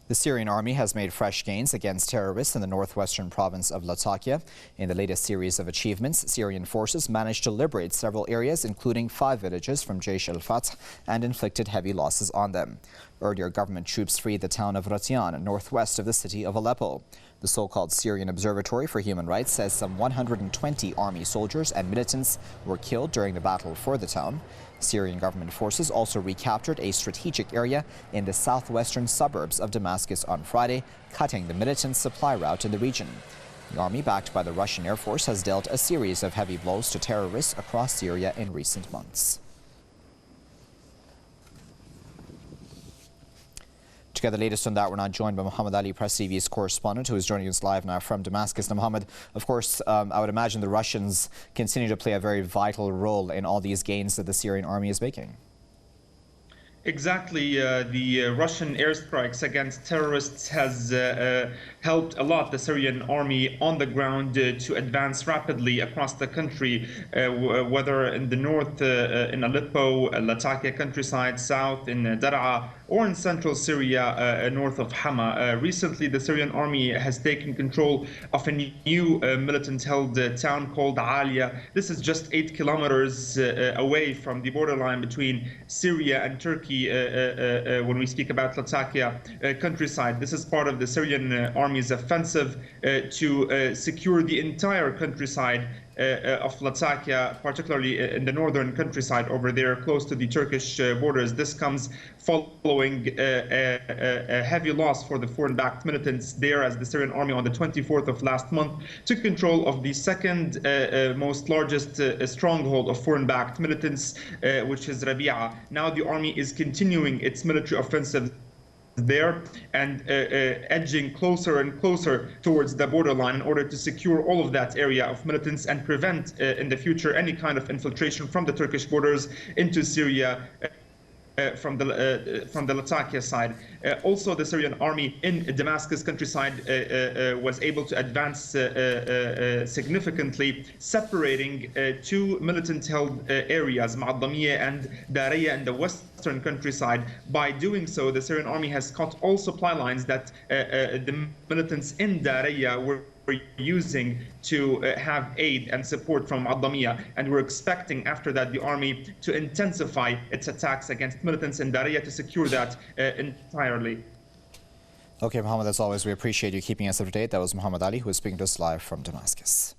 The Syrian army has made fresh gains against terrorists in the northwestern province of Latakia. In the latest series of achievements, Syrian forces managed to liberate several areas, including 5 villages from Jaish al-Fath, and inflicted heavy losses on them. Earlier, government troops freed the town of Ratian, northwest of the city of Aleppo. The so-called Syrian Observatory for Human Rights says some 120 army soldiers and militants were killed during the battle for the town. Syrian government forces also recaptured a strategic area in the southwestern suburbs of Damascus on Friday, cutting the militants' supply route in the region. The army, backed by the Russian Air Force, has dealt a series of heavy blows to terrorists across Syria in recent months. To get the latest on that, we're now joined by Mohamad Ali, Press TV's correspondent, who is joining us live now from Damascus. Now, Mohamad, of course, I would imagine the Russians continue to play a very vital role in all these gains that the Syrian army is making. Exactly. The Russian airstrikes against terrorists has helped a lot the Syrian army on the ground to advance rapidly across the country, whether in the north in Aleppo, Latakia countryside, south in Daraa, or in central Syria, north of Hama. Recently, the Syrian army has taken control of a new militant-held town called Alia. This is just 8 kilometers away from the borderline between Syria and Turkey. When we speak about Latakia countryside, this is part of the Syrian army's offensive to secure the entire countryside of Latakia, particularly in the northern countryside over there, close to the Turkish borders. This comes following a heavy loss for the foreign-backed militants there, as the Syrian army on the 24th of last month took control of the second most largest stronghold of foreign-backed militants, which is Rabia. Now the army is continuing its military offensive there and edging closer and closer towards the borderline in order to secure all of that area of militants and prevent in the future any kind of infiltration from the Turkish borders into Syria from the Latakia side. Also, the Syrian army in Damascus countryside was able to advance significantly, separating 2 militant-held areas, Ma'adamiya and Daraya, in the western countryside. By doing so, the Syrian army has cut all supply lines that the militants in Daraya were using to have aid and support from Adamiya, and we're expecting after that the army to intensify its attacks against militants in Daraya to secure that entirely. Okay, Mohamad, as always, we appreciate you keeping us up to date. That was Mohamad Ali, who was speaking to us live from Damascus.